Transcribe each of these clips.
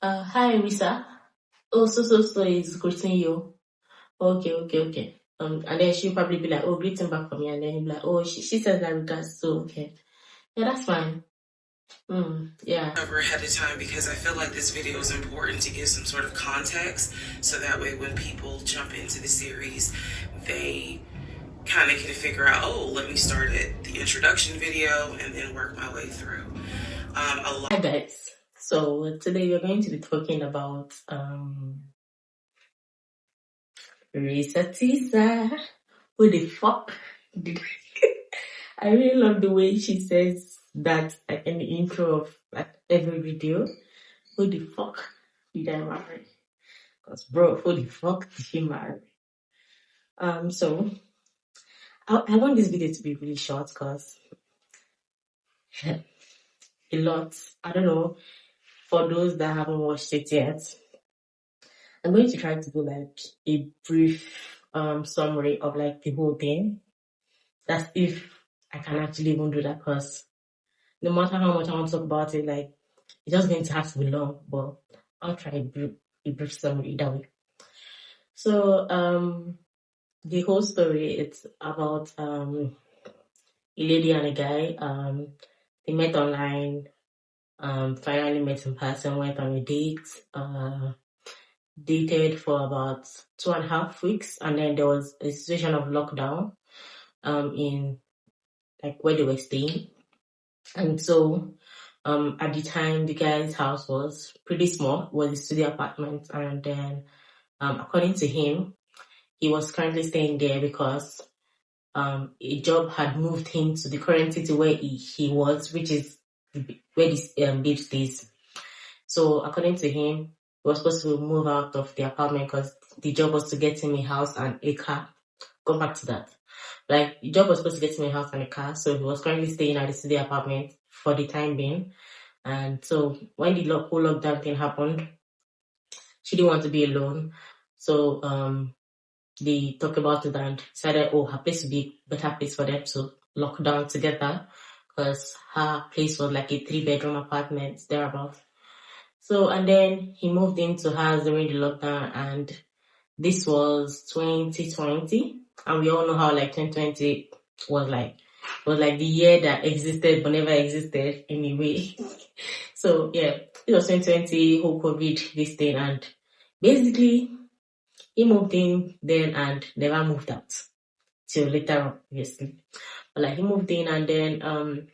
Hi, Risa. Oh, so is greeting you. Okay. And then she'll probably be like, oh, greeting back from me. And then he'll be like, oh, she says that regards, so okay. Yeah, that's fine. Yeah. Over ahead of time because I feel like this video is important to give some sort of context so that way when people jump into the series, they kind of can figure out, oh, let me start at the introduction video and then work my way through. Hi, guys. So today we're going to be talking about Risa Tisa. Who the fuck did I really love the way she says that like, in the intro of like every video. Who the fuck did I marry? Because bro, who the fuck did she marry? So I want this video to be really short because a lot. I don't know. For those that haven't watched it yet, I'm going to try to do like a brief summary of like the whole thing. That's if I can actually even do that because no matter how much I want to talk about it, like it's just going to have to be long. But I'll try a brief summary either way. So the whole story it's about a lady and a guy. They met online. Finally met in person. Went on a date. Dated for about 2.5 weeks, and then there was a situation of lockdown. In like where they were staying, and so at the time the guy's house was pretty small. It was a studio apartment, and then according to him, he was currently staying there because a job had moved him to the current city where he was, which is where this babe stays. So according to him, he was supposed to move out of the apartment because the job was to get him a house and a car. Go back to that. Like the job was supposed to get him a house and a car, so he was currently staying at the city apartment for the time being. And so when the whole lockdown thing happened, she didn't want to be alone. So they talked about it and decided, oh, her place would be a better place for them to lock down together because her place was like a 3-bedroom apartment thereabout. So and then he moved into hers during the lockdown, and this was 2020, and we all know how like 2020 was like the year that existed but never existed anyway. So yeah, it was 2020 whole COVID this thing, and basically he moved in then and never moved out till later on, obviously. But like he moved in and then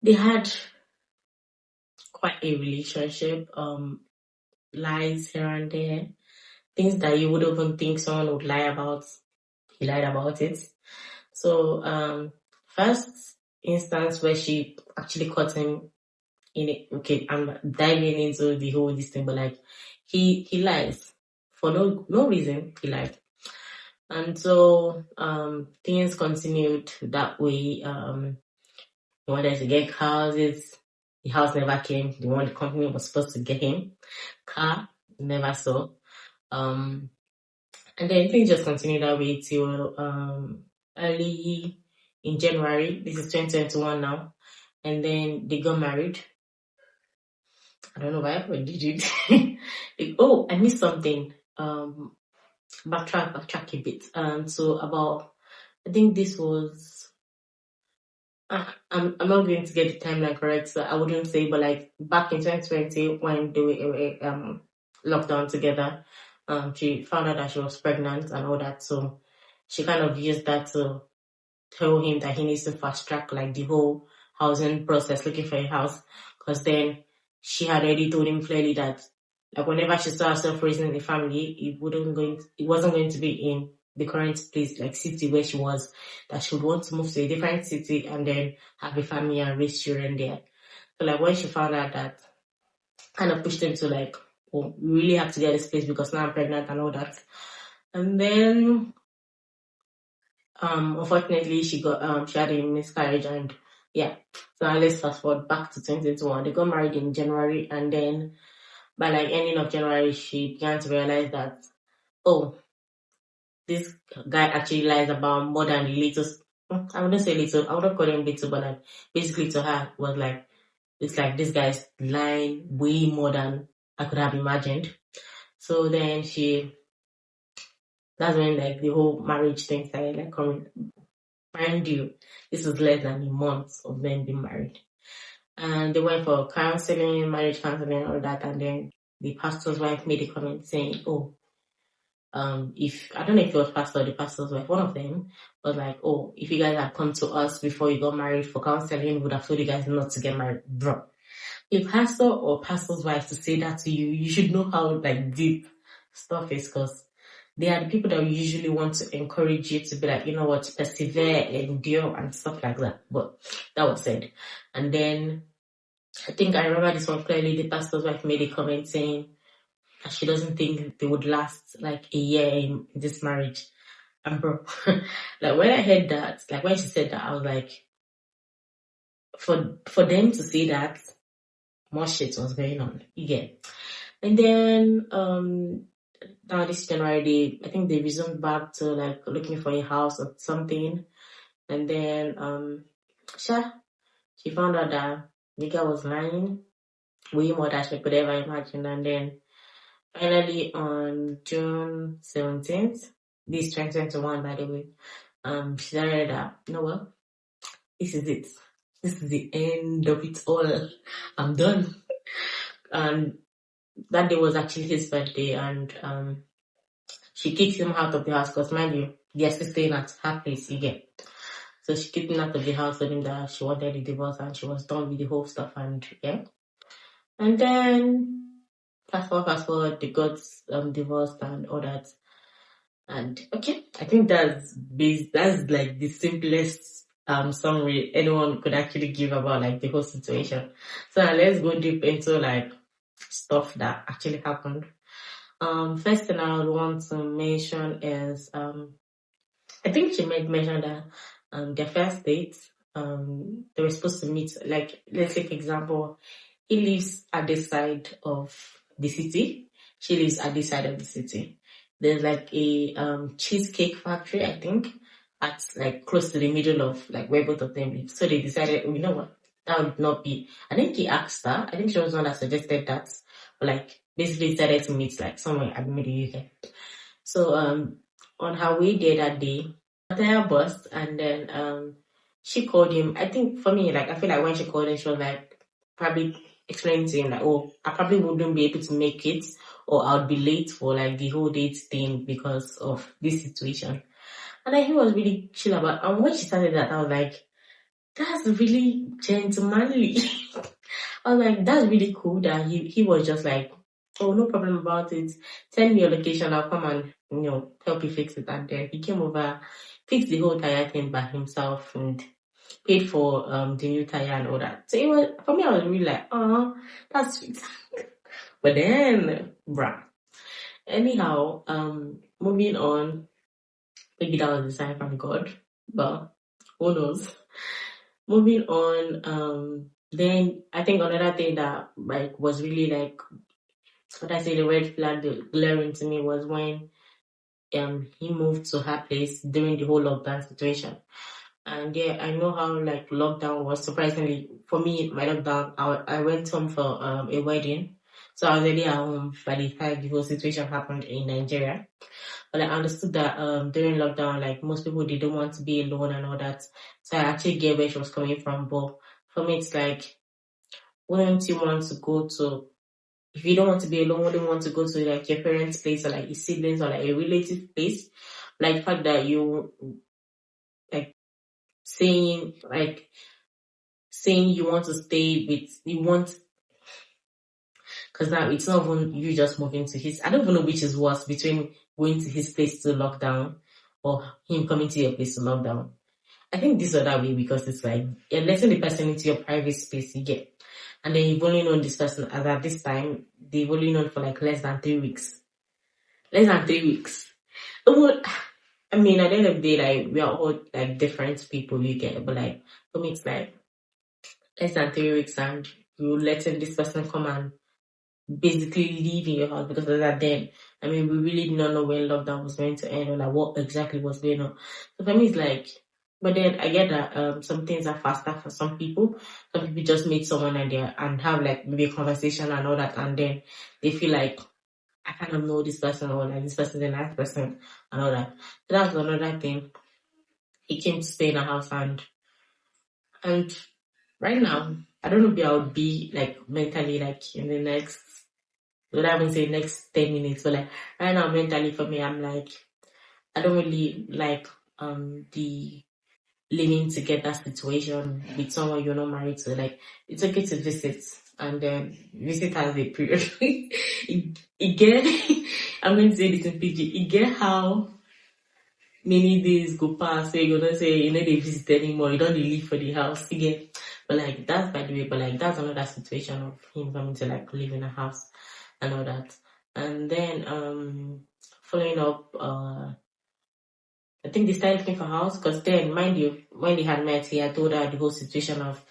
they had quite a relationship, lies here and there, things that you would even think someone would lie about. He lied about it. So first instance where she actually caught him in it. Okay, I'm diving into the whole this thing, but like he lies for no reason. He lied. And so things continued that way. He wanted to get houses. The house never came. The company was supposed to get him. Car, never saw. And then things just continued that way till early in January. This is 2021 now. And then they got married. I don't know why, but did it. Oh, I missed something. Backtrack a bit. So about, I think this was, I'm not going to get the timeline correct, so I wouldn't say, but like back in 2020 when they were locked down together, she found out that she was pregnant and all that, so she kind of used that to tell him that he needs to fast track like the whole housing process, looking for a house, because then she had already told him clearly that like whenever she saw herself raising a family, it wasn't going to be in the current place, like city where she was, that she would want to move to a different city and then have a family and raise children there. So like when she found out that, kind of pushed him to like, oh, we really have to get this place because now I'm pregnant and all that. And then unfortunately she had a miscarriage, and yeah. So now let's fast forward back to 2021. They got married in January, and then by like ending of January she began to realize that, oh, this guy actually lies about more than the little. I wouldn't say little, I wouldn't call him little, but like basically to her was like it's like this guy's lying way more than I could have imagined. So then that's when like the whole marriage thing started like coming. Mind you, this was less than a month of them being married. And they went for counseling, marriage counseling, all that, and then the pastor's wife made a comment saying, "Oh, if I don't know if it was pastor or the pastor's wife, one of them was like, oh, if you guys had come to us before you got married for counseling, we would have told you guys not to get married, bro." A pastor or pastor's wife to say that to you, you should know how like deep stuff is, because they are the people that usually want to encourage you to be like, you know what, persevere, endure, and stuff like that. But that was said. And then I think I remember this one clearly. The pastor's wife made a comment saying that she doesn't think they would last like a year in this marriage. And bro, like when I heard that, like when she said that, I was like, for them to say that, more shit was going on. You get. And then now this January, I think they resumed back to like looking for a house or something. And then she found out that the girl was lying way more than she could ever imagine. And then finally on June 17th, this 2021 by the way, she decided that, you know what, this is it. This is the end of it all. I'm done. And that day was actually his birthday, and she kicked him out of the house because, mind you, they're still staying at her place, you get. So she kicked him out of the house, told him that she wanted a divorce and she was done with the whole stuff, and yeah. And then fast forward, they got divorced and all that. And okay, I think that's like the simplest summary anyone could actually give about like the whole situation. So now let's go deep into like stuff that actually happened. First thing I would want to mention is I think she made mention that their first date, they were supposed to meet, like, let's say for example, he lives at this side of the city, she lives at this side of the city. There's like a cheesecake factory, I think, at like close to the middle of like where both of them live. So they decided, you know what, that would not be. I think he asked her. I think she was the one that suggested that, but like basically decided to meet like somewhere at the middle UK. So on her way there that day, the tire burst, and then she called him. I think for me, like I feel like when she called him, she was like probably explaining to him like, oh, I probably wouldn't be able to make it, or I would be late for like the whole date thing because of this situation. And then he was really chill about. And when she started that, I was like, that's really gentlemanly. I was like, that's really cool that he was just like, oh, no problem about it. Send me your location, I'll come and help you fix it. And then he came over, fixed the whole tire thing by himself, and paid for the new tire and all that. So it was, for me, I was really like, oh, that's sweet. But then, bruh. Anyhow, moving on, maybe that was a sign from God, but who knows? Moving on, then I think another thing that like was really like, what I say, the red flag glaring to me was when he moved to her place during the whole lockdown situation. And yeah, I know how like lockdown was. Surprisingly, for me, my lockdown, I went home for a wedding. So I was already at home by the time the whole situation happened in Nigeria. But I understood that during lockdown, like most people, they don't want to be alone and all that. So I actually get where she was coming from. But for me, it's like, wouldn't you want to go to, if you don't want to be alone, wouldn't you want to go to like your parents' place or like your siblings or like a relative place? Like the fact that you like saying you want to stay with, you want, because now it's not even you just moving to his, I don't even know which is worse between going to his place to lockdown or him coming to your place to lockdown. I think this other way, because it's like you're letting the person into your private space, you get. And then you've only known this person, as at this time, they've only known for like less than 3 weeks. Less than 3 weeks. I mean, at the end of the day, like, we are all like different people, you get. But like, for me, it's like less than 3 weeks, and you letting this person come and basically leave in your house, because of that then, I mean, we really did not know when lockdown was going to end or like what exactly was going on. So for me, it's like, But then I get that some things are faster for some people. Some people just meet someone and have like maybe a conversation and all that, and then they feel like I kind of know this person, or like this person is a nice person and all that. So that's another thing. He came to stay in a house, and right now I don't know if I would be like mentally like in the next, would I even say next 10 minutes, but like right now mentally for me I'm like I don't really like the living together situation with someone you're not married to. Like it's okay to visit, and then visit has a period. it get I'm going to say this in PG. It get how many days go past, so you're gonna say you know they visit anymore, you don't really leave for the house again. But like that's by the way, but like that's another situation of him coming to like live in a house and all that. And then following up, I think they started looking for a house because then, mind you, when they had met, he had told her the whole situation of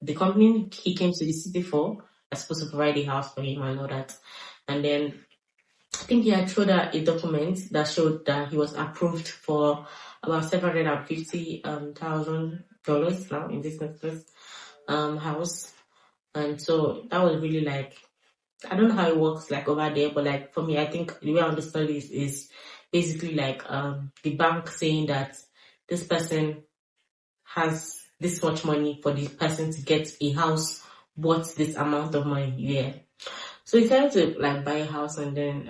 the company he came to the city for was supposed to provide a house for him and all that. And then I think he had showed her a document that showed that he was approved for about $750,000 now in this house. And so that was really like, I don't know how it works like over there, but like for me, I think the way I understand this is basically like the bank saying that this person has this much money for the person to get a house worth this amount of money. Yeah. So he decided to like buy a house, and then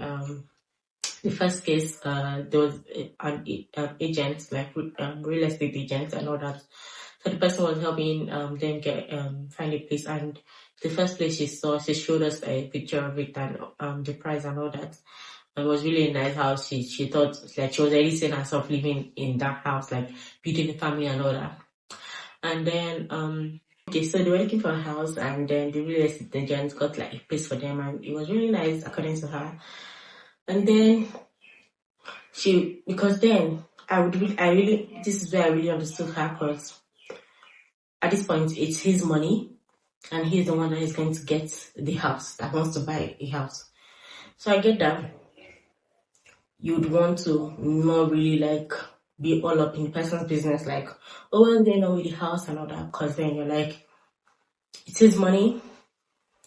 the first case, there was an agent, like real estate agent and all that. So the person was helping them get find a place, and the first place she saw, she showed us a picture of it and the price and all that. And it was really a nice house. She thought like she was already seeing herself living in that house, like building a family and all that. And then okay, so they were looking for a house, and then the real estate agent got like a place for them, and it was really nice according to her. And then because then this is where I really understood her, because at this point it's his money and he's the one that is going to get the house, that wants to buy a house. So I get that you'd want to not really like be all up in the person's business, like, oh, what's going on with the house and all that, because then you're like, it's his money,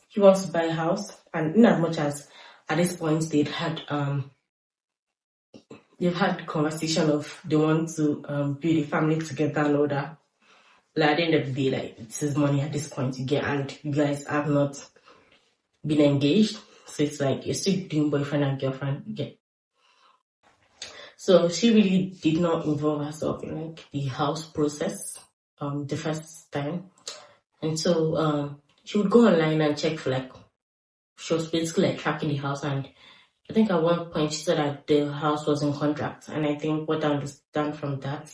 he wants to buy a house. And in as much as at this point they've had conversation of they want to build a family together and all that, like at the end of the day, like it's his money at this point you get, and you guys have not been engaged, so it's like you're still doing boyfriend and girlfriend, you get. So she really did not involve herself in like the house process the first time. And so she would go online and check for like, she was basically like tracking the house, and I think at one point she said that the house was in contract. And I think what I understand from that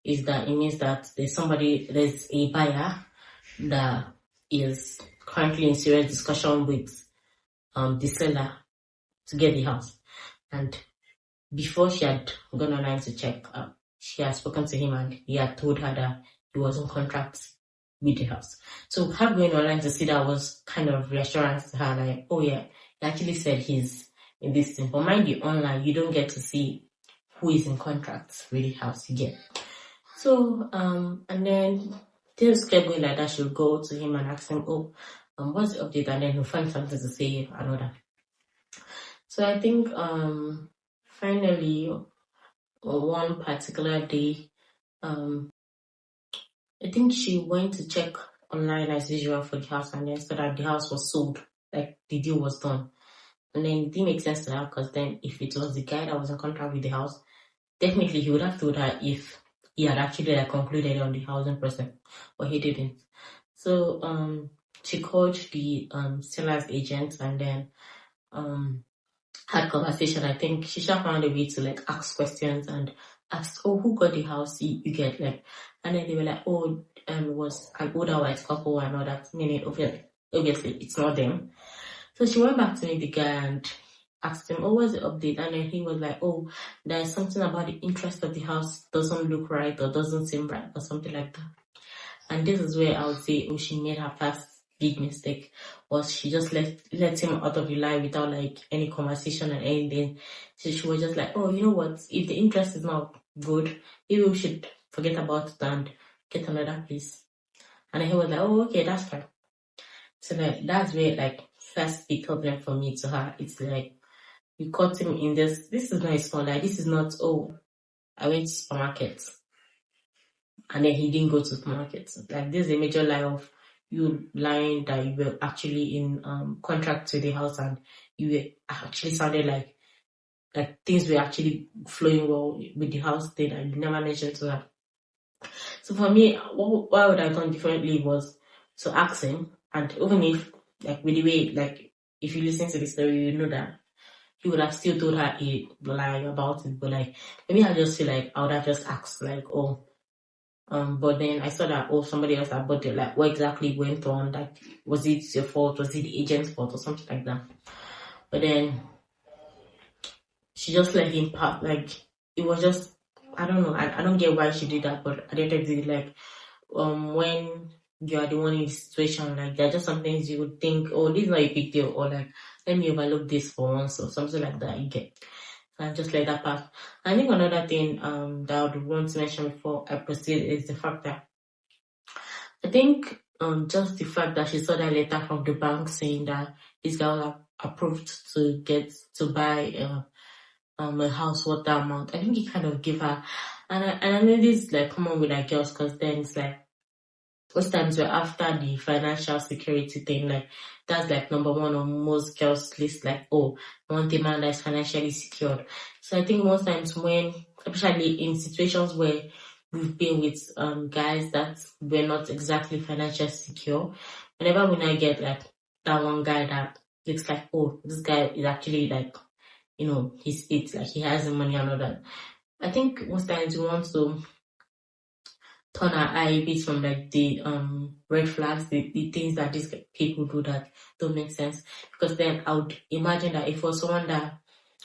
is that it means that there's a buyer that is currently in serious discussion with the seller to get the house. And before she had gone online to check, she had spoken to him and he had told her that he was in contract with the house. So her going online to see that was kind of reassurance to her, like, oh yeah, he actually said he's in this thing. But mind you, online you don't get to see who is in contract with the house, you get. So and then things kept going like that. She'll go to him and ask him, oh, what's the update? And then he'll find something to say and all that. So I think finally, one particular day, I think she went to check online as usual for the house, and then saw that the house was sold, like the deal was done. And then it didn't make sense to her, because then if it was the guy that was in contract with the house, definitely he would have told her if he had actually like concluded on the housing process, but he didn't. So she called the seller's agent and then had conversation. I think she found a way to like ask questions and asked, oh, who got the house you get, like, and then they were like, oh, it was an older white couple and all that, meaning obviously it's not them. So she went back to meet the guy and asked him, oh, what's the update? And then he was like, oh, there's something about the interest of the house doesn't look right or doesn't seem right or something like that. And this is where I would say, oh, she made her first big mistake, was she just let him out of the lie without like any conversation or anything. So she was just like, oh, you know what, if the interest is not good, maybe we should forget about it and get another place. And he was like, oh, okay, that's fine. So like that's where like first the problem for me to her. It's like you caught him in this is not his fault. Like this is not, oh, I went to supermarket and then he didn't go to supermarket. Like this is a major lie of you lying that you were actually in contract to the house and you were actually sounded like things were actually flowing well with the house thing and you never mentioned to her. So for me, what would I have done differently was to ask him, and even if like with the way like if you listen to the story, you know that he would have still told her a lie about it. But like maybe I just feel like I would have just asked like, oh, but then I saw that somebody else had bought it. Like what exactly went on? Like was it your fault? Was it the agent's fault or something like that? But then she just let him pass. Like it was just I don't know. I don't get why she did that, but at the end of the day, like when you are the one in the situation, like there are just some things you would think, oh, this is not a big deal, or like let me overlook this for once or something like that. You get and just let that pass. I think another thing that I would want to mention before I proceed is the fact that I think just the fact that she saw that letter from the bank saying that this guy was approved to get to buy a house worth that amount. I think it kind of gave her, and I know this is like common with like girls because then it's like most times we're after the financial security thing, like that's like number one on most girls' list, like, oh, I want a man that's financially secured. So I think most times when, especially in situations where we've been with guys that were not exactly financially secure, whenever we now get like that one guy that looks like, oh, this guy is actually like, you know, it's like he has the money and all that. I think most times we want to turn our eye a bit from like the red flags, the things that these people do that don't make sense. Because then I would imagine that if it was someone that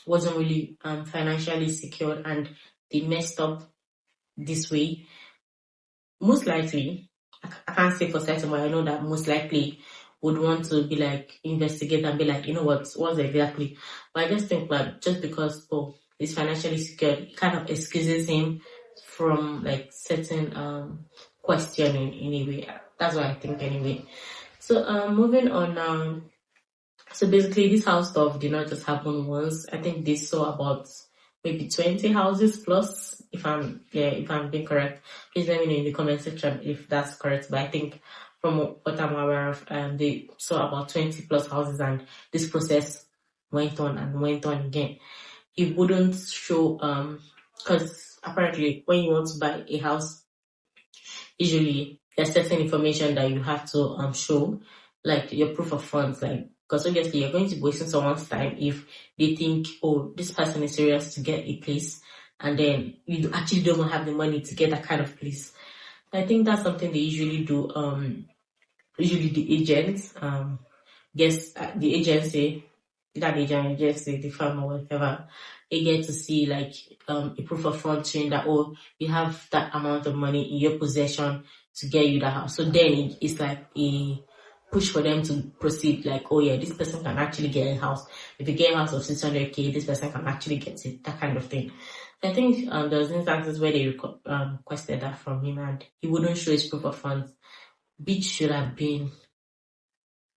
wasn't really financially secured and they messed up this way, most likely, I can't say for certain, but I know that most likely would want to be like investigate and be like, you know what's exactly. But I just think like just because he's financially secured, it kind of excuses him from like certain questioning in a way. That's what I think anyway. So moving on now. So basically this house stuff did not just happen once. I think they saw about maybe 20 houses plus, if I'm being correct. Please let me know in the comment section if that's correct. But I think from what I'm aware of, they saw about 20 plus houses and this process went on and went on again. It wouldn't show because apparently when you want to buy a house, usually there's certain information that you have to show, like your proof of funds, like because obviously you're going to be wasting someone's time if they think, oh, this person is serious to get a place and then you actually don't have the money to get that kind of place. I think that's something they usually do. Usually the agents, the agency, that agent agency, the firm or whatever, they get to see like a proof of funds showing that, oh, you have that amount of money in your possession to get you the house. So then it's like a push for them to proceed, like, oh yeah, this person can actually get a house. If you get a house of 600k, this person can actually get it, that kind of thing. I think there was instances where they requested that from him and he wouldn't show his proof of funds, which should have been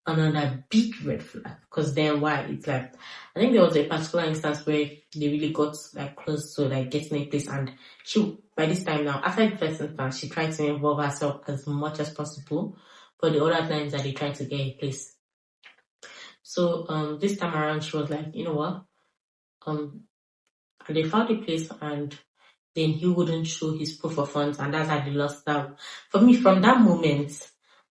another big red flag. Because then why? It's like, I think there was a particular instance where they really got like close to like getting a place and she, by this time now, after the first instance, she tried to involve herself as much as possible. But the other times that they tried to get a place. So this time around she was like, you know what? And they found a place and then he wouldn't show his proof of funds and that's how they lost out. For me, from that moment,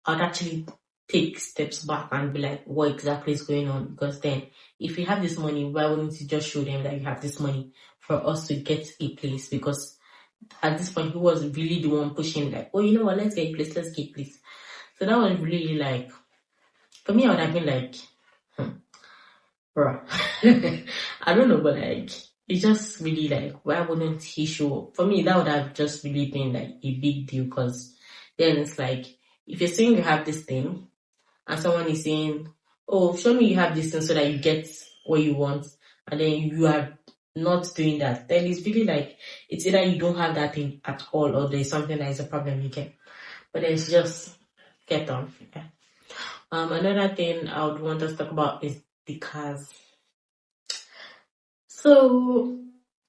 I'd actually take steps back and be like, what exactly is going on? Because then if you have this money, why wouldn't you just show them that you have this money for us to get a place? Because at this point he was really the one pushing like, oh, you know what, let's get a place. So that was really like, for me, I would have been like, bruh. I don't know, but like, it's just really like, why wouldn't he show? For me, that would have just really been like a big deal because then it's like, if you're saying you have this thing and someone is saying, oh, show me you have this thing so that you get what you want, and then you are not doing that, then it's really like it's either you don't have that thing at all or there's something that is a problem you get. But it's just get on. Yeah. Another thing I would want us to talk about is the cars. So,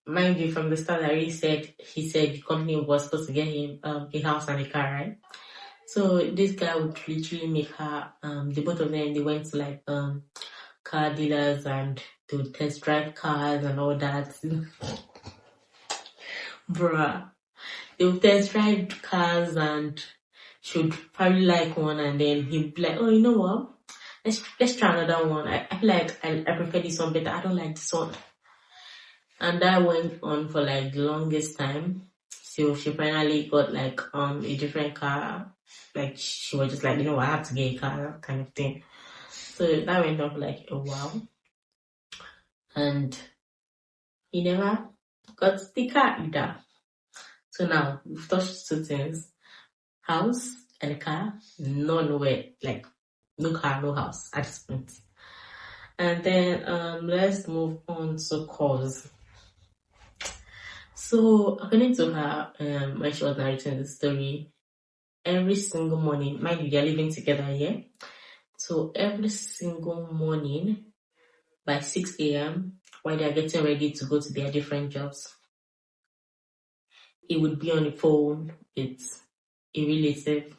mind you, from the start, he said the company was supposed to get him a house and a car, right? So this guy would literally make her the both of them they went to like car dealers and to test drive cars and all that. Bruh. They would test drive cars and should probably like one and then he'd be like, oh, you know what? Let's try another one. I feel like I prefer this one better. I don't like this one. And that went on for like the longest time. So she finally got like a different car. Like she was just like, you know what, I have to get a car, kind of thing. So that went on for like a while. And he never got the car either. So now we've touched two things. House and car, nowhere, like no car, no house at this point. And then let's move on to cause. So according to her, when she was narrating the story, every single morning, mind you, they're living together here. So every single morning by 6 a.m., while they're getting ready to go to their different jobs, he would be on the phone with a relative.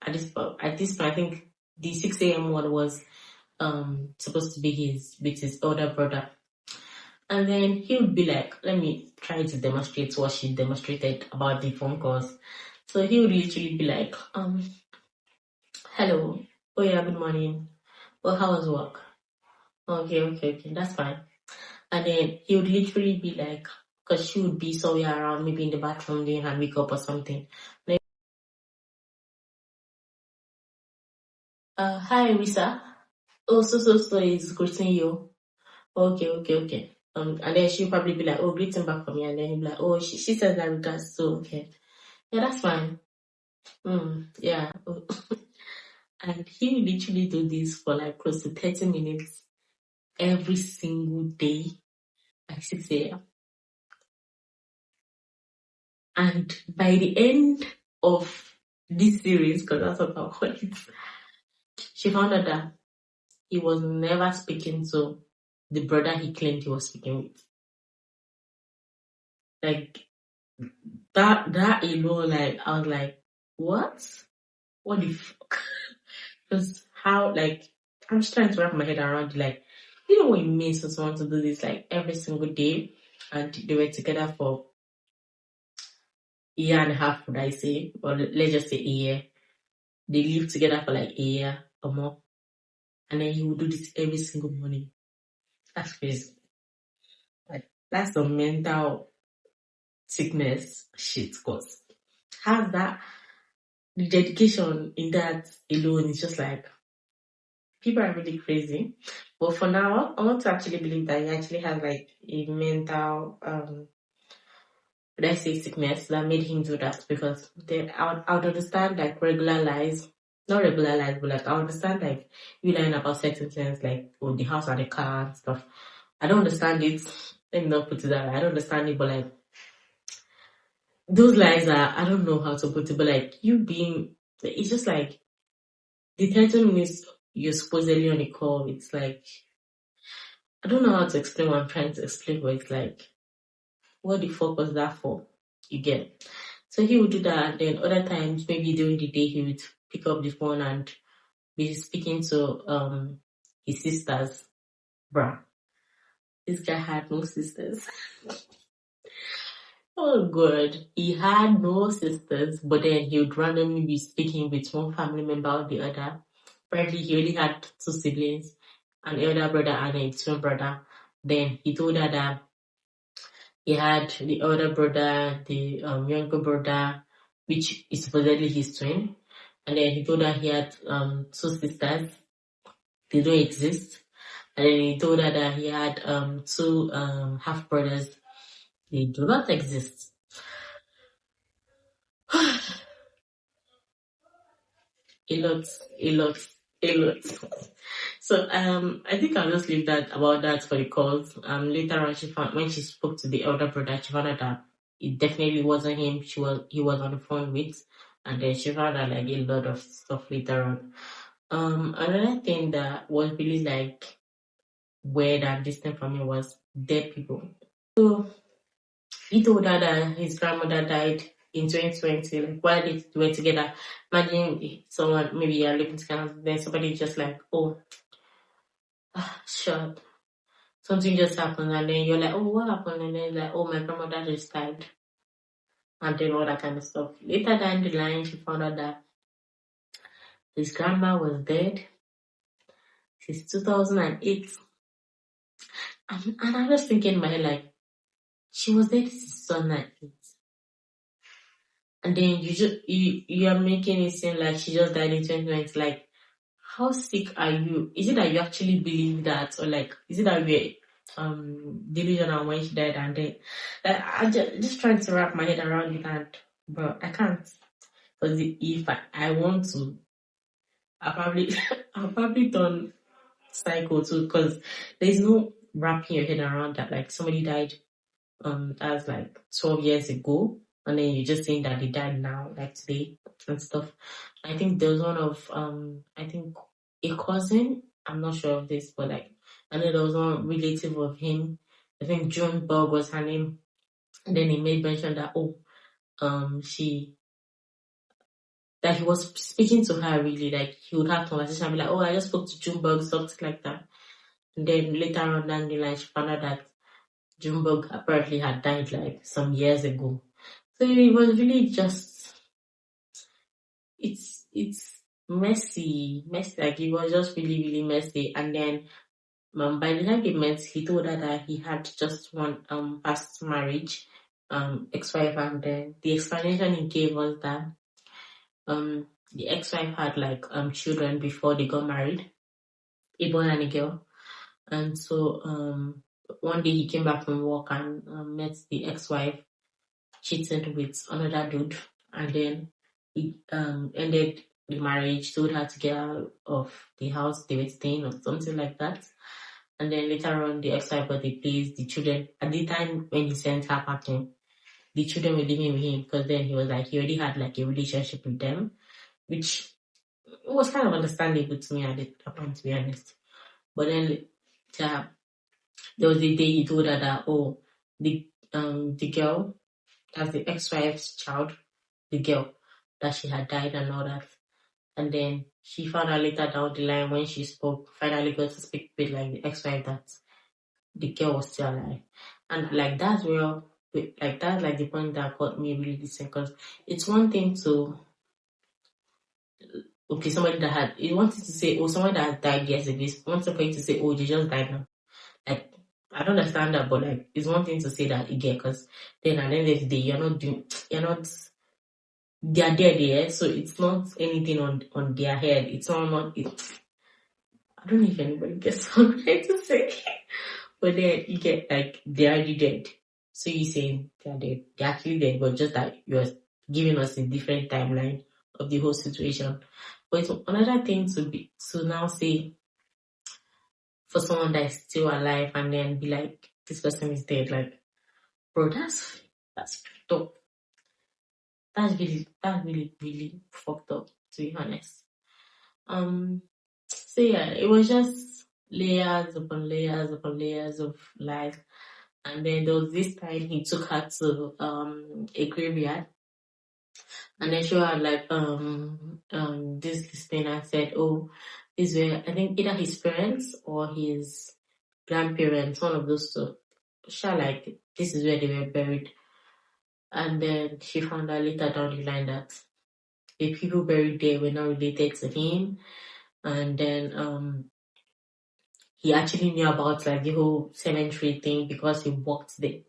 At this point, I think the 6 a.m. one was supposed to be with his older brother. And then he would be like, let me try to demonstrate what she demonstrated about the phone calls. So he would literally be like, hello. Oh yeah, good morning. Well, how was work? Okay, that's fine. And then he would literally be like, because she would be somewhere around, maybe in the bathroom doing her makeup or something. Like, hi, Risa. Oh, so is greeting you. Okay. And then she'll probably be like, oh, greeting back from me. And then he'll be like, oh, she says that regards, so okay. Yeah, that's fine. Yeah. And he will literally do this for like close to 30 minutes every single day at 6 a.m. And by the end of this series, because that's what I call it, she found out that he was never speaking to the brother he claimed he was speaking with. Like that alone, like I was like, what? What the fuck? Because how, like, I'm just trying to wrap my head around, like, you know what it means for someone to do this, like, every single day, and they were together for a year and a half, would I say, or let's just say a year. They lived together for like a year or more, and then he would do this every single morning. That's crazy. Like, that's the mental sickness shit, cause how's that? The dedication in that alone is just like, people are really crazy. But for now, I want to actually believe that he actually has like a mental, let's say sickness that made him do that, because I would understand like regular lies, not regular lies, but like I understand like you lying about certain things like the house and the car and stuff. I don't understand it. Let me not put it that way. I don't understand it, but like those lies are, I don't know how to put it, but like you being, it's just like the 30 minutes you're supposedly on a call, it's like, I don't know how to explain what I'm trying to explain, but it's like, what the fuck was that for? You get. So he would do that, and then other times, maybe during the day, he would pick up the phone and be speaking to his sisters. Bruh, this guy had no sisters. Oh god, he had no sisters, but then he would randomly be speaking with one family member or the other. Apparently, he only had two siblings, an elder brother and a twin brother. Then he told her that he had the older brother, the younger brother, which is supposedly his twin. And then he told her he had two sisters. They don't exist. And then he told her that he had two half brothers. They do not exist. a lot, a lot, A lot. So I think I'll just leave that about that for the calls. Later on she found when she spoke to the elder brother, she found out that it definitely wasn't him he was on the phone with, and then she found out like a lot of stuff later on. Another thing that was really like weird and distant for me was dead people. So he told her that his grandmother died in 2020, like while they were together. Imagine someone, maybe you're living together, then somebody just like, oh, sure, something just happened, and then you're like, oh, what happened? And then like, oh, my grandmother just died, and then all that kind of stuff. Later down the line, she found out that his grandma was dead since 2008. And I was thinking in my head, like, she was dead since 2008. And then you are making it seem like she just died in 2020. Like, how sick are you? Is it that you actually believe that, or like, is it that we're delusional when she died and then like, I just trying to wrap my head around it, and but I can't, because if I want to, I'll probably done psycho too, because there's no wrapping your head around that. Like somebody died that's like 12 years ago, and then you're just saying that they died now, like today and stuff. I think there was one of I think a cousin, I'm not sure of this, but like I know there was one relative of him, I think Junebug was her name, and then he made mention that she that he was speaking to her, really, like he would have conversation and be like, oh, I just spoke to Junebug, something like that. And then later on down the line she found out that Junebug apparently had died like some years ago. So it was really just it's messy. Like it was just really, really messy. And then by the time they met, he told her that he had just one past marriage, ex-wife, and then the explanation he gave was that the ex-wife had like children before they got married, a boy and a girl. And so one day he came back from work and met the ex-wife cheating with another dude, and then he ended the marriage, told her to get out of the house they were staying or something like that. And then later on, the ex-wife got the place, the children, at the time when he sent her packing, the children were living with him, because then he was like, he already had like a relationship with them, which was kind of understandable to me at that point, to be honest. But then there was a day he told her that, oh, the girl, that's the ex-wife's child, the girl, that she had died and all that. And then she found out later down the line when she finally got to speak with like the ex-wife, that the girl was still alive. And like that's where, like that's like the point that got me really listening, because it's one thing to, okay, somebody that had, it wanted to say, oh, someone that has died yesterday, it's one thing for you to say, oh, they just died now. Like, I don't understand that, but like, it's one thing to say that again, because then at the end of the day, they are there, so it's not anything on their head. It's not, I don't know if anybody gets what I'm trying to say. But then you get like, they're already dead. So you're saying they're dead. They're actually dead, but just that you're giving us a different timeline of the whole situation. But it's another thing to now say for someone that is still alive and then be like, this person is dead. Like, bro, that's fucked up. That's really, really fucked up, to be honest. So yeah, it was just layers upon layers upon layers of life. And then there was this time he took her to a graveyard, and then she had like this thing and said, oh, these were, I think, either his parents or his grandparents, one of those two. She like, this is where they were buried. And then she found out later down the line that the people buried there were not related to him. And then he actually knew about like the whole cemetery thing because he worked there.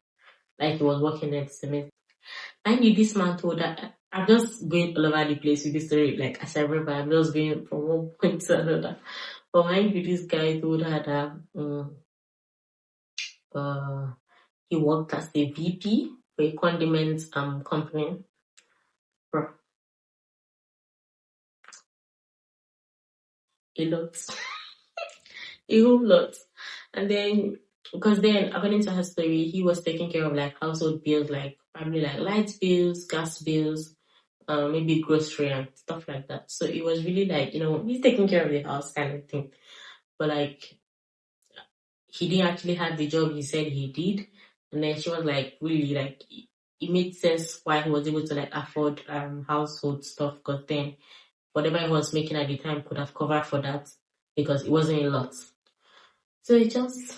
Like he was working at the cemetery. I knew this man told her, I'm just going all over the place with this story. Like as I remember, I'm just going from one point to another. But mind you, this guy told her that he worked as a VP for a condiment company. Bro. a lot. A whole lot. And then, because then, according to her story, he was taking care of like household bills, like probably like light bills, gas bills, maybe grocery and stuff like that. So it was really like, he's taking care of the house kind of thing. But like, he didn't actually have the job he said he did. And then she was like, really like, it made sense why he was able to like afford household stuff, because then whatever he was making at the time could have covered for that, because it wasn't a lot. So it just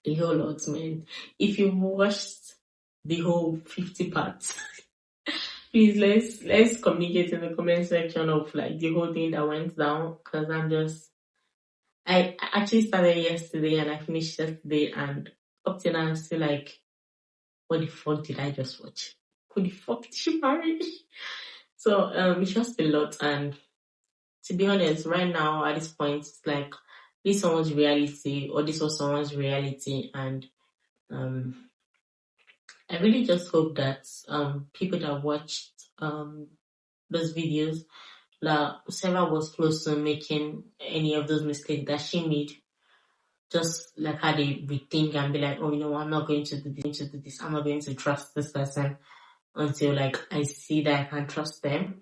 a whole lot, man. If you watched the whole 50 parts, please let's communicate in the comment section of like the whole thing that went down, because I actually started yesterday and I finished yesterday, and up till now I'm still like, what the fuck did I just watch? Who the fuck did she marry? So it's just a lot, and to be honest, right now at this point, it's like this someone's reality or this was someone's reality, and I really just hope that people that watched those videos, that Sarah was close to making any of those mistakes that she made, just like how they rethink and be like, oh, I'm not going to do this. I'm not going to trust this person until like I see that I can trust them.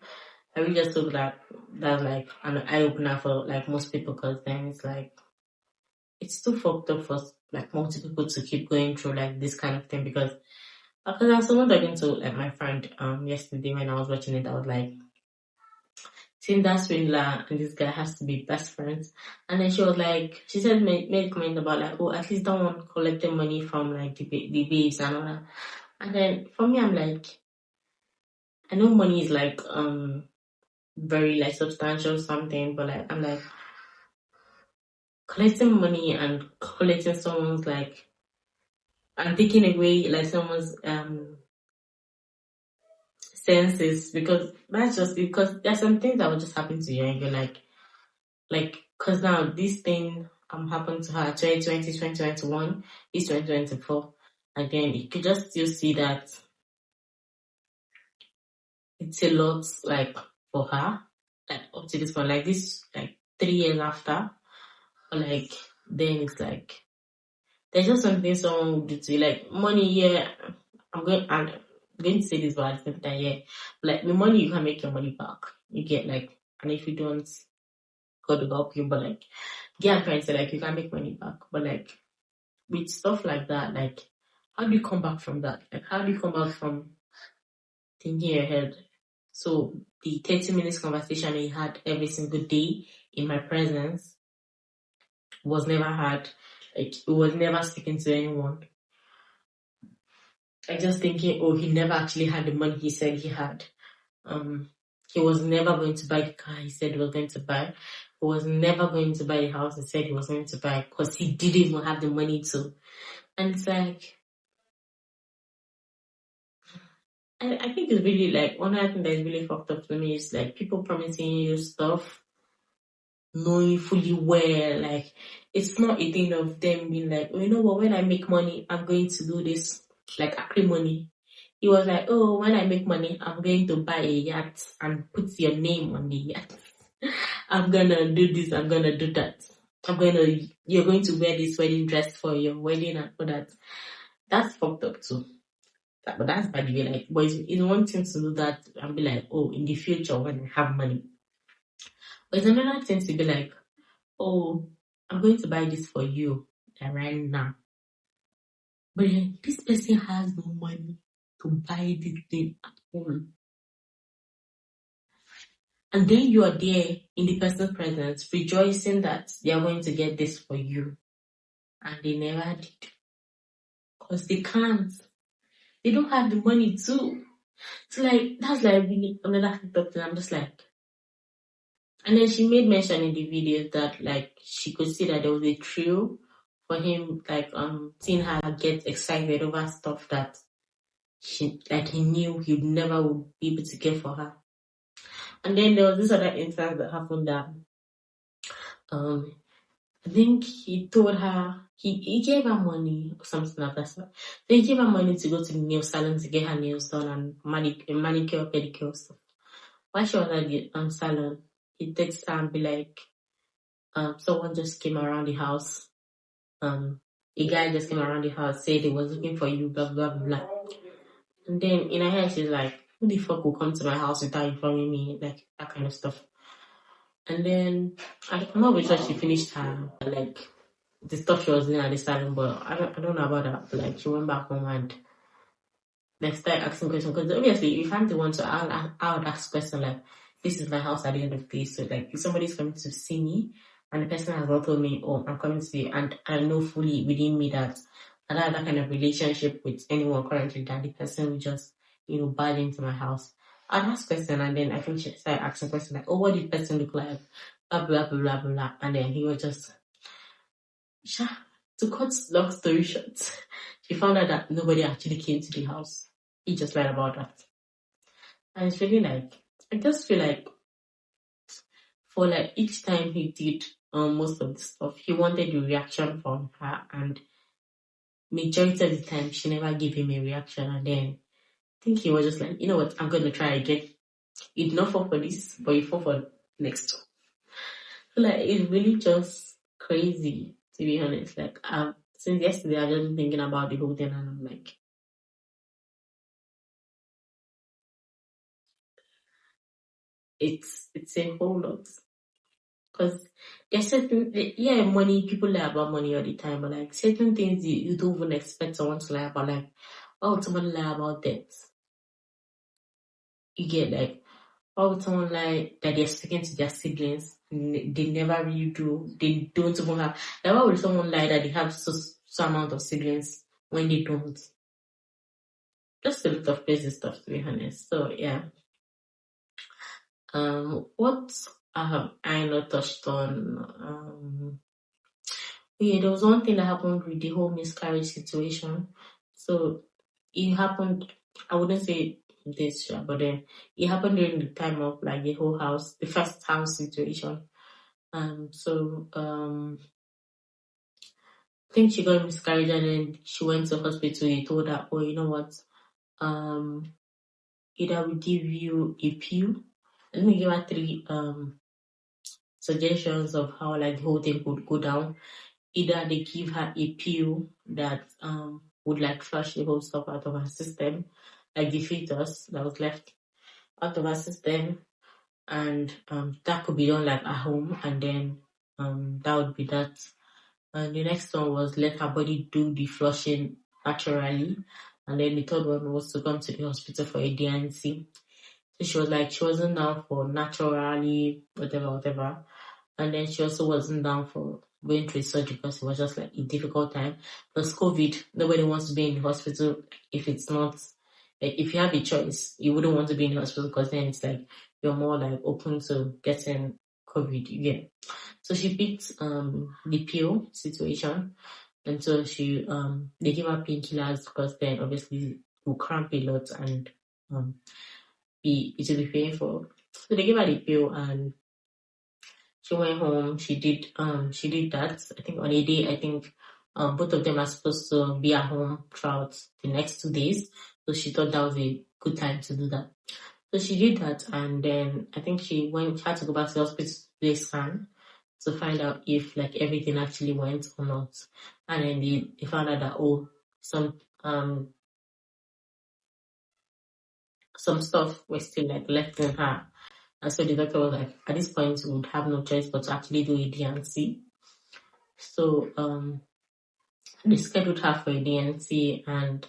I really just hope that that's like an eye opener for like most people, because then it's like it's too fucked up for like multiple people to keep going through like this kind of thing, because I was someone talking to like my friend yesterday when I was watching it. I was like, Tinder swindler and this guy has to be best friends. And then she was like, she said made a comment about like, oh, at least that one collecting money from like the babes and all that. And then for me, I'm like, I know money is like very like substantial something, but like I'm like, collecting money and collecting someone's like, and taking away like someone's senses, because that's just because there's some things that will just happen to you and you're like because now this thing happened to her 2020, 2021, it's 2024, and then you could just still see that it's a lot like for her, like up to this point, like this like 3 years after, or like then it's like there's just something someone would do to you, like money. Yeah, I'm going to say this, but at the same time, yeah, like the money, you can make your money back. You get like, and if you don't, God will help you. But like, yeah, I'm trying to say like you can make money back, but like with stuff like that, like how do you come back from that? Like how do you come back from thinking your head? So the 30 minutes conversation we had every single day in my presence was never had. Like it was never speaking to anyone. I just thinking, oh, he never actually had the money he said he had. He was never going to buy the car he said he was going to buy. He was never going to buy the house he said he was going to buy, because he didn't even have the money to. And it's like, I think it's really like, one other thing that is really fucked up to me is like people promising you stuff, knowing fully well, like it's not a thing of them being like, oh, you know what, when I make money, I'm going to do this, like acrimony. He was like, oh, when I make money, I'm going to buy a yacht and put your name on the yacht. I'm gonna do this, I'm gonna do that. You're going to wear this wedding dress for your wedding and all that. That's fucked up too. But that's by the way, like, but it's one thing to do that and be like, oh, in the future when I have money. But it's another thing to be like, oh, I'm going to buy this for you right now. But this person has no money to buy this thing at all. And then you are there in the person's presence, rejoicing that they are going to get this for you. And they never did. Because they can't. They don't have the money too. So like, that's like really another thing. I'm just like. And then she made mention in the videos that like she could see that there was a thrill for him, like seeing her get excited over stuff that he knew he never would be able to get for her. And then there was this other instance that happened that I think he told her he gave her money or something like that. So he gave her money to go to the nail salon to get her nails done and manicure, pedicure stuff. While she was at the salon, he texts her and be like, someone just came around the house. A guy just came around the house, said he was looking for you, blah, blah, blah. And then in her head, she's like, who the fuck will come to my house without informing me? Like, that kind of stuff. And then, I'm not really sure she finished her, like, the stuff she was doing at the salon, but I don't know about that. But, like, she went back home and like start asking questions, because obviously if I'm the one to I would ask questions like, this is my house at the end of the day, so like if somebody's coming to see me and the person has not told me, oh, I'm coming to see you, and I know fully within me that I don't have that kind of relationship with anyone currently, that the person will just, barge into my house, I'd ask questions. And then I think she started asking questions like, oh, what did the person look like, blah blah blah blah blah, and then he was just, to cut long story short, she found out that nobody actually came to the house. He just lied about that. And it's really like, I just feel like for like each time he did most of the stuff, he wanted a reaction from her, and majority of the time she never gave him a reaction. And then I think he was just like, you know what, I'm gonna try again. He did not fall for this, but he fall for next one. So like it's really just crazy, to be honest. Like since yesterday I've just been thinking about the whole thing, and I'm like, it's a whole lot. Because there's certain, money, people lie about money all the time, but like certain things you don't even expect someone to lie about. Like, why would someone lie about debt? You get like, why would someone lie that they're speaking to their siblings? They never really do. They don't even have. Like, why would someone lie that they have so amount of siblings when they don't? Just a lot of crazy stuff, to be honest. So yeah. What have I not touched on? Yeah, there was one thing that happened with the whole miscarriage situation. So it happened, I wouldn't say this, but then it happened during the time of like the first house situation. I think she got miscarriage, and then she went to hospital. They told her, oh, you know what? Either we give you a pill. Let me give her 3 suggestions of how like the whole thing could go down. Either they give her a pill that would like flush the whole stuff out of her system, like the fetus that was left out of her system, and that could be done like at home, and then that would be that. And the next one was let her body do the flushing naturally, and then the third one was to come to the hospital for a D&C. So she was like, she wasn't down for naturally, whatever. And then she also wasn't down for going through surgery because it was just like a difficult time. Plus COVID, nobody wants to be in the hospital if it's not, like, if you have a choice, you wouldn't want to be in the hospital because then it's like you're more like open to getting COVID. Yeah. So she picked the pill situation, and so she they give her painkillers because then obviously it will cramp a lot and it will be painful. So they gave her the pill, and she went home. She did that. I think on a day, I think both of them are supposed to be at home throughout the next 2 days. So she thought that was a good time to do that. So she did that, and then I think she had to go back to the hospital to do a scan to find out if like everything actually went or not. And then they found out that some stuff was still like left in her. And so the doctor was like, at this point, we would have no choice but to actually do a D&C. So they scheduled her for a D&C, and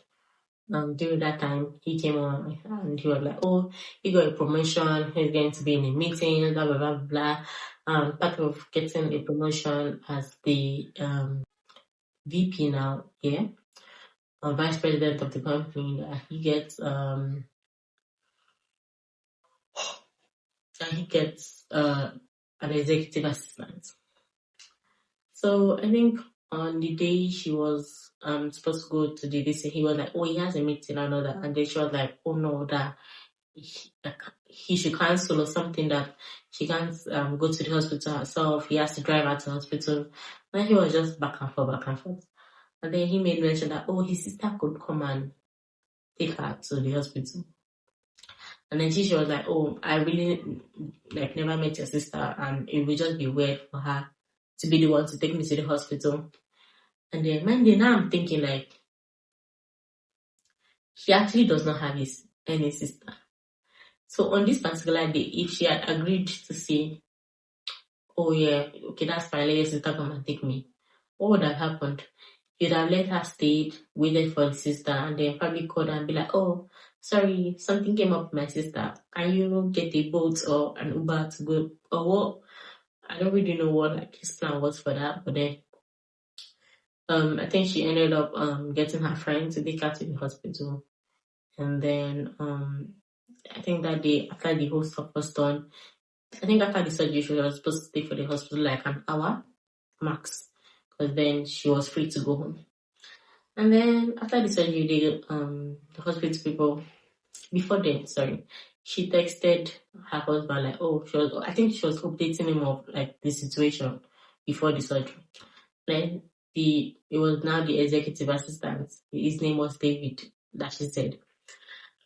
during that time, he came on and he was like, oh, he got a promotion, he's going to be in a meeting, blah, blah, blah, blah. Part of getting a promotion as the VP now, yeah, vice president of the company, he gets an executive assistant. So I think on the day she was supposed to go to the DC, he was like, oh, he has a meeting and all that. And then she was like, oh no, that he should cancel or something, that she can't go to the hospital herself. He has to drive her to the hospital. And he was just back and forth. And then he made mention that, oh, his sister could come and take her to the hospital. And then she was like, oh, I really like never met your sister, and it would just be weird for her to be the one to take me to the hospital. And then Monday, now I'm thinking like she actually does not have any sister. So on this particular day, if she had agreed to say, oh yeah, okay, that's fine, let your sister come and take me, what would have happened? You'd have let her stay, waited for the sister, and then probably called her and be like, oh, sorry, something came up with my sister. Can you get a boat or an Uber to go? Or what? I don't really know what like his plan was for that, but then I think she ended up getting her friend to take her to the hospital. And then I think that day after the whole stuff was done, I think after the surgery she was supposed to stay for the hospital like an hour max. Because then she was free to go home. And then after the surgery, the hospital people, before then, sorry, she texted her husband like, oh, I think she was updating him of like the situation before the surgery. Then it was now the executive assistant. His name was David, that she said.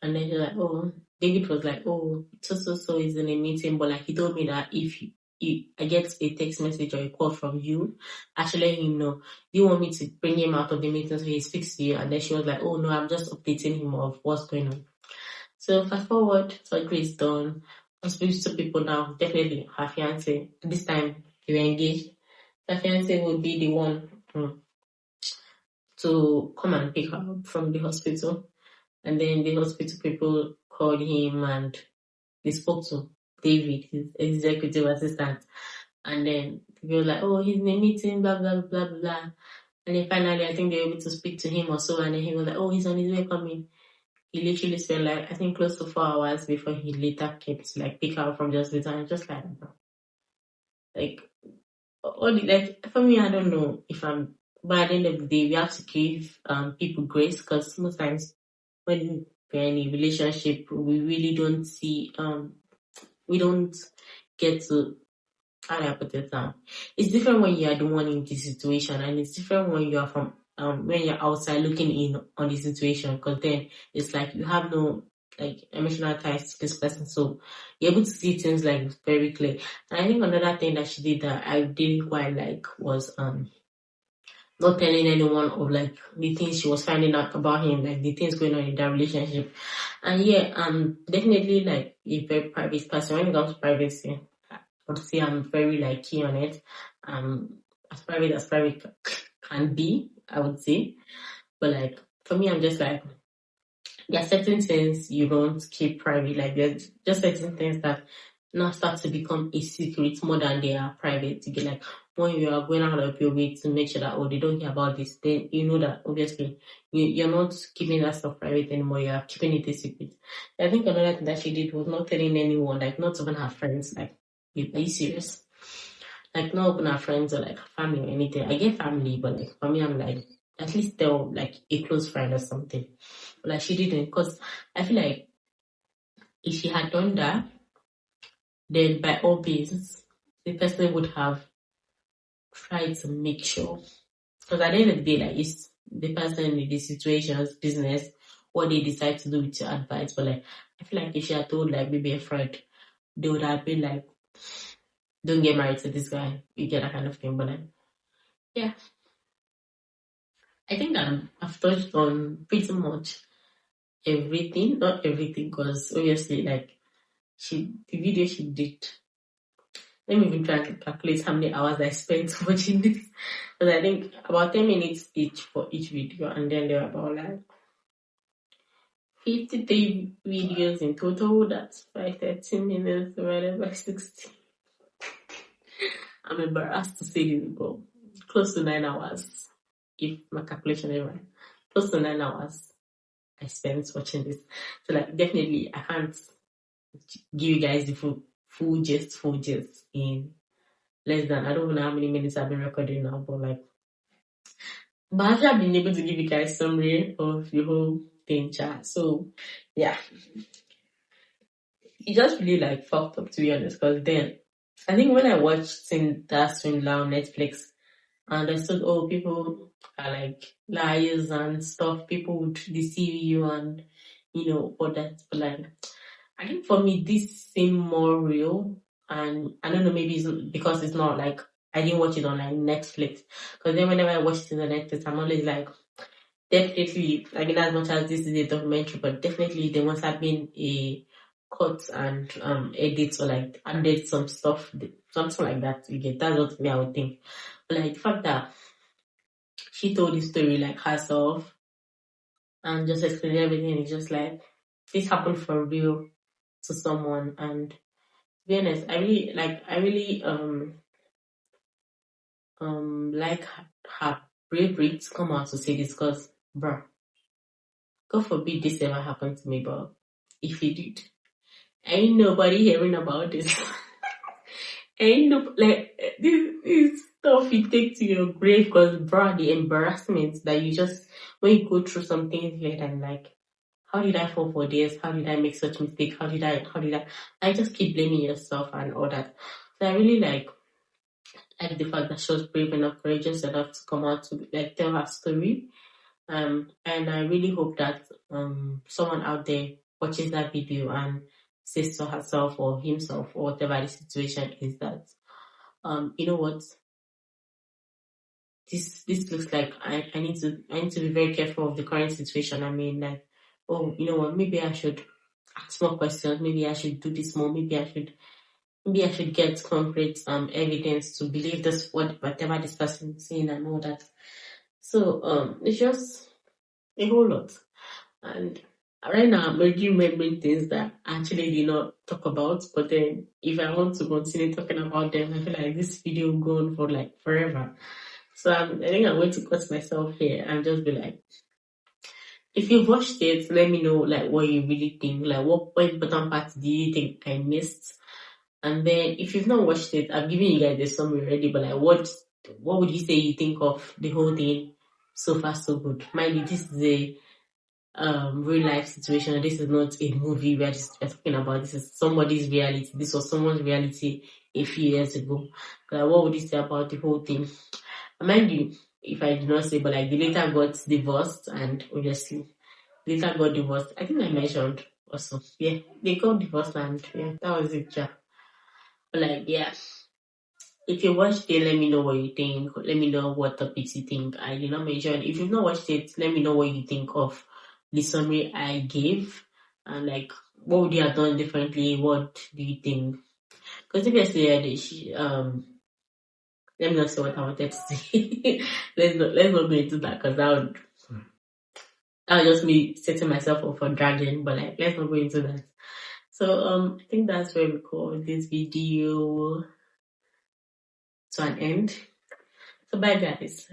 And then she's like, oh, David was like, oh, so is in a meeting, but like he told me that if I get a text message or a call from you, I should let him know. Do you want me to bring him out of the meeting so he speaks to you? And then she was like, oh no, I'm just updating him of what's going on. So fast forward, surgery is done. I'm speaking to people now, definitely her fiance. This time they were engaged. Her fiance would be the one to come and pick her up from the hospital. And then the hospital people called him and they spoke to David, his executive assistant. And then they were like, oh, he's in a meeting, blah, blah, blah, blah, blah. And then finally, I think they were able to speak to him or so. And then he was like, oh, he's on his way coming. He literally spent like, I think close to 4 hours before he later kept to like pick her from the hospital. And just like, like, for me, I don't know if but at the end of the day, we have to give people grace because most times when we're in a relationship, we really don't see, we don't get to, how do I put it down? It's different when you are the one in the situation, and it's different when you are when you're outside looking in on the situation, because then it's like you have no like emotional ties to this person, so you're able to see things like very clear. And I think another thing that she did that I didn't quite like was not telling anyone of like the things she was finding out about him, like the things going on in their relationship. And yeah, definitely like a very private person. When it comes to privacy, I would say I'm very like key on it. As private can be, I would say. But like for me, I'm just like there are certain things you don't keep private. Like there's just certain things that now start to become a secret more than they are private. You get like when you are going out of your way to make sure that they don't hear about this, then you know that obviously you're not keeping that stuff private anymore. You are keeping it a secret. I think another thing that she did was not telling anyone, like not even her friends. Like, are you serious? Like not even her friends or like family or anything. I get family, but like for me, I'm like at least tell like a close friend or something. But like she didn't, because I feel like if she had done that, then by all means, the person would have tried to make sure. Because at the end of the day, like it's the person in the situation's business, what they decide to do with your advice. But like, I feel like if she had told like maybe a friend, they would have been like, don't get married to this guy. You get that kind of thing. But like, yeah, I think I've touched on pretty much everything. Not everything, because obviously, like, the video she did. Let me even try to calculate how many hours I spent watching this. But I think about 10 minutes each for each video, and then there were about like 53 videos in total. That's 13 minutes divided by 60. I'm embarrassed to say this, but close to 9 hours, if my calculation is right. Close to 9 hours I spent watching this. So like definitely I can't give you guys the full gist in less than, I don't know how many minutes I've been recording now, but I've been able to give you guys summary of the whole thing, chat. So yeah, it just really like fucked up, to be honest, because then I think when I watched that Swindler on Netflix, I understood, people are like liars and stuff, people would deceive you and all that, but like I think for me, this seemed more real. And I don't know, maybe it's because it's not like I didn't watch it on like Netflix. Because then whenever I watch it on Netflix, I'm always like, definitely, I mean, as much as this is a documentary, but definitely there must have been a cut and edits or like added some stuff, something like that. You get that's what me I would think. But like the fact that she told the story like herself and just explained everything, it's just like this happened for real to someone. And to be honest, I really like her bravery to come out to say this because, bruh, God forbid this ever happened to me, but if it did, ain't nobody hearing about this. Ain't no like this stuff you take to your grave because, bruh, the embarrassment that you just when you go through some things like that, like, how did I fall for this? How did I make such mistake? How did I just keep blaming yourself and all that. So I really like the fact that she was brave enough, courageous enough to come out to like tell her story. And I really hope that someone out there watches that video and says to herself or himself or whatever the situation is that you know what, this looks like I need to be very careful of the current situation. I mean, like, oh, you know what, maybe I should ask more questions, maybe I should do this more, maybe I should get concrete evidence to believe this whatever this person is saying and all that. So it's just a whole lot. And right now I'm already remembering things that I actually did not talk about. But then if I want to continue talking about them, I feel like this video will go on for like forever. So I think I'm going to cut myself here and just be like, if you've watched it, let me know like what you really think. Like what important parts do you think I missed? And then if you've not watched it, I've given you guys the summary already, but like what would you say you think of the whole thing so far so good? Mind you, this is a real life situation. This is not a movie we're talking about. This is somebody's reality. This was someone's reality a few years ago. Like, what would you say about the whole thing? Mind you, if I did not say, but like the later got divorced, and obviously later got divorced. I think I mentioned also. Yeah, they got divorced, and yeah, that was it. Yeah. But like, yeah. If you watched it, let me know what you think. Let me know what topics you think I did not mention. If you've not watched it, let me know what you think of the summary I gave. And like, what would you have done differently? What do you think? Because obviously, let me not say what I wanted to say. let's not go into that because that would just me setting myself up for dragging. But like, let's not go into that. So I think that's where we call this video to an end. So bye guys.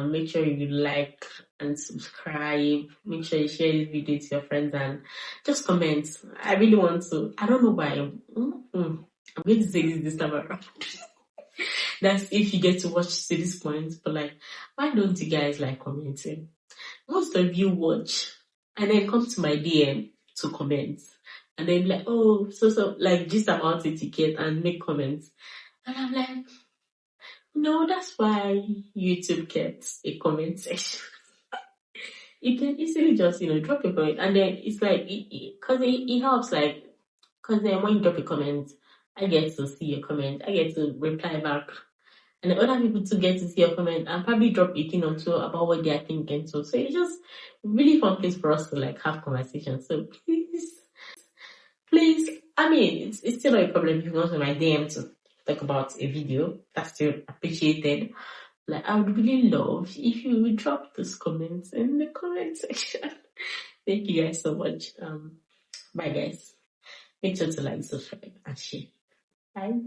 Make sure you like and subscribe. Make sure you share this video to your friends and just comment. I really want to. I don't know why. I'm going to say this time around. That's if you get to watch to this point. But like, why don't you guys like commenting? Most of you watch and then come to my DM to comment. And then be like, oh, so like just about etiquette and make comments. And I'm like, no, that's why YouTube gets a comment section. You can easily just, drop a comment. And then it's like, because it helps, like, because then when you drop a comment, I get to see your comment. I get to reply back. And the other people too get to see your comment and probably drop a thing or two about what they are thinking too. So it's just really fun place for us to, like, have conversations. So please, I mean, it's still not a problem if you go to my DM to talk about a video. That's still appreciated. Like, I would really love if you would drop those comments in the comment section. Thank you guys so much. Bye guys. Make sure to like, subscribe, and share. Bye.